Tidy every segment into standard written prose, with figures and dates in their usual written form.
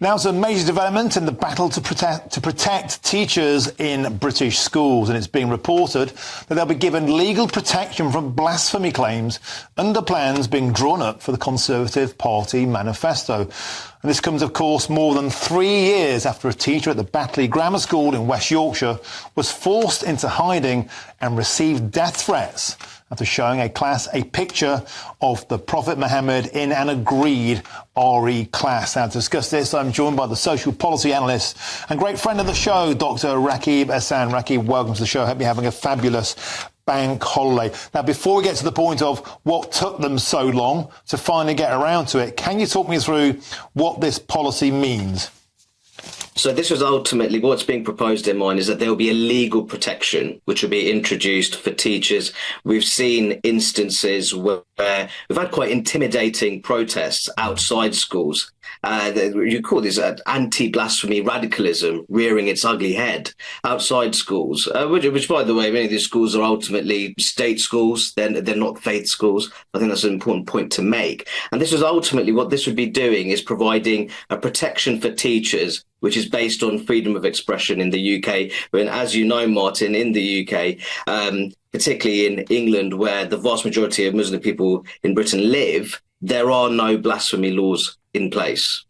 Now, it's a major development in the battle to protect teachers in British schools, and it's being reported that they'll be given legal protection from blasphemy claims under plans being drawn up for the Conservative Party manifesto. And this comes, of course, more than 3 years after a teacher at the Batley Grammar School in West Yorkshire was forced into hiding and received death threats after showing a class a picture of the Prophet Muhammad in an agreed RE class. Now, to discuss this, I'm joined by the social policy analyst and great friend of the show, Dr. Rakib Ehsan. Rakib, welcome to the show. Hope you're having a fabulous bank holiday. Now, before we get to the point of what took them so long to finally get around to it, can you talk me through what this policy means? So this was ultimately what's being proposed in mine is that there will be a legal protection which will be introduced for teachers. We've seen instances where we've had quite intimidating protests outside schools. You call this anti-blasphemy radicalism rearing its ugly head outside schools, which, by the way, many of these schools are ultimately state schools. They're not faith schools. I think that's an important point to make. And this is ultimately what this would be doing is providing a protection for teachers, which is based on freedom of expression in the UK. And as you know, Martin, in the UK, particularly in England, where the vast majority of Muslim people in Britain live, there are no blasphemy laws in place.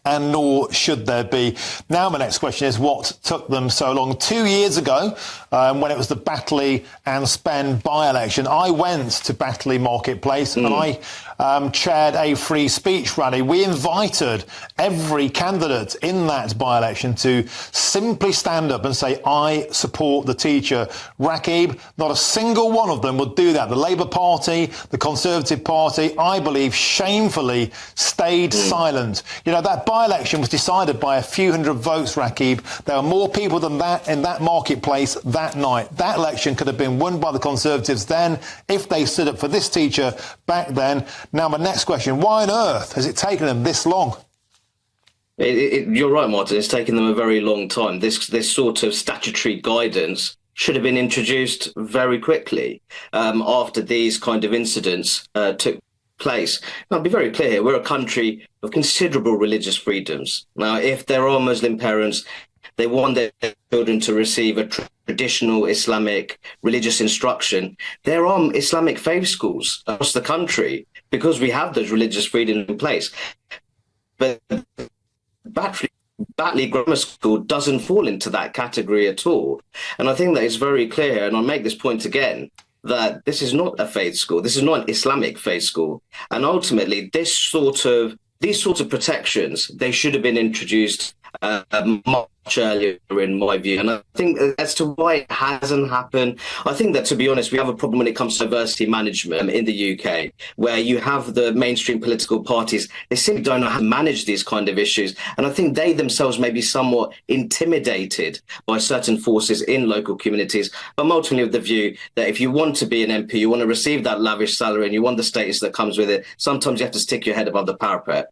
And nor should there be. Now, my next question is what took them so long? 2 years ago, when it was the Batley and Spen by-election, I went to Batley Marketplace and I chaired a free speech rally. We invited every candidate in that by-election to simply stand up and say, I support the teacher. Rakib, not a single one of them would do that. The Labour Party, the Conservative Party, I believe, shamefully stayed silent. You know, that by-election was decided by a few hundred votes, Rakib. There were more people than that in that marketplace that night. That election could have been won by the Conservatives then if they stood up for this teacher back then. Now, my next question, why on earth has it taken them this long? You're right, Martin. It's taken them a very long time. This sort of statutory guidance should have been introduced very quickly after these kind of incidents took place. Now, I'll be very clear here. We're a country of considerable religious freedoms. Now, if there are Muslim parents, they want their children to receive a traditional Islamic religious instruction. There are Islamic faith schools across the country because we have those religious freedoms in place. But Batley Grammar School doesn't fall into that category at all. And I think that it's very clear, and I'll make this point again, that this is not a faith school. This is not an Islamic faith school. And ultimately, these sorts of protections, they should have been introduced much earlier, in my view. And I think as to why it hasn't happened, I think that, to be honest, we have a problem when it comes to diversity management in the UK, where you have the mainstream political parties, they simply don't know how to manage these kind of issues. And I think they themselves may be somewhat intimidated by certain forces in local communities. I'm ultimately of the view that if you want to be an MP, you want to receive that lavish salary and you want the status that comes with it, sometimes you have to stick your head above the parapet.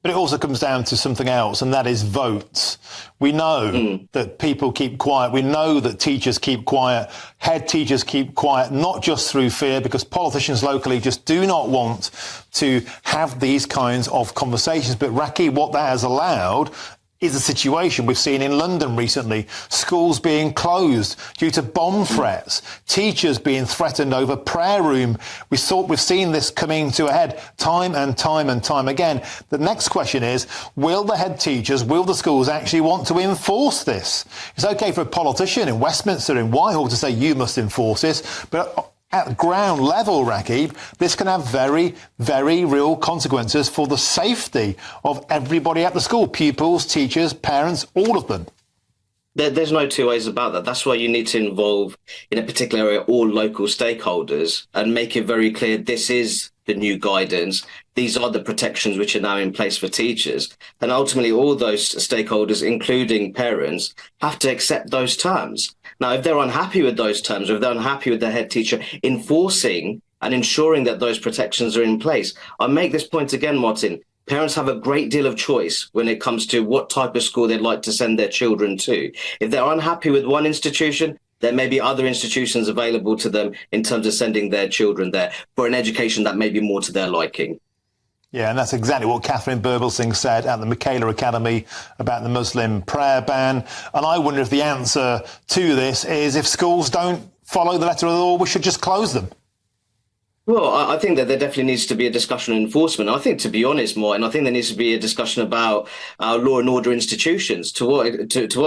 But it also comes down to something else, and that is votes. We know that people keep quiet. We know that teachers keep quiet. Head teachers keep quiet, not just through fear, because politicians locally just do not want to have these kinds of conversations. But, Rakib, what that has allowed is a situation we've seen in London recently. Schools being closed due to bomb threats, teachers being threatened over prayer room. We've seen this coming to a head time and time and time again. The next question is, will the head teachers, will the schools actually want to enforce this? It's okay for a politician in Westminster, in Whitehall, to say you must enforce this, but at ground level, Rakib, this can have very, very real consequences for the safety of everybody at the school, pupils, teachers, parents, all of them. There's no two ways about that. That's why you need to involve, in a particular area, all local stakeholders and make it very clear this is the new guidance. These are the protections which are now in place for teachers. And ultimately, all those stakeholders, including parents, have to accept those terms. Now, if they're unhappy with those terms, or if they're unhappy with the head teacher enforcing and ensuring that those protections are in place, I make this point again, Martin. Parents have a great deal of choice when it comes to what type of school they'd like to send their children to. If they're unhappy with one institution, there may be other institutions available to them in terms of sending their children there for an education that may be more to their liking. Yeah, and that's exactly what Catherine Birbelsing said at the Michaela Academy about the Muslim prayer ban. And I wonder if the answer to this is if schools don't follow the letter of the law, we should just close them. Well, I think that there definitely needs to be a discussion on enforcement. I think, to be honest, Martin, I think there needs to be a discussion about our law and order institutions. To what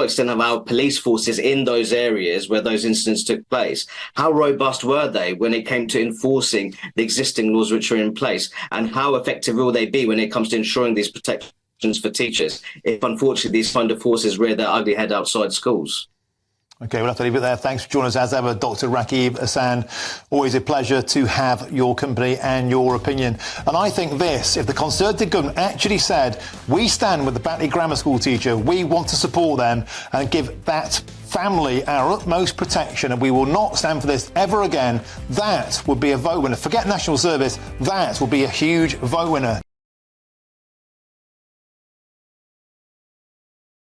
extent have our police forces in those areas where those incidents took place? How robust were they when it came to enforcing the existing laws which are in place? And how effective will they be when it comes to ensuring these protections for teachers if, unfortunately, these kind of forces rear their ugly head outside schools? OK, we'll have to leave it there. Thanks for joining us as ever, Dr. Rakib Hassan. Always a pleasure to have your company and your opinion. And I think this, if the Conservative government actually said, we stand with the Batley Grammar School teacher, we want to support them and give that family our utmost protection, and we will not stand for this ever again, that would be a vote winner. Forget national service, that would be a huge vote winner.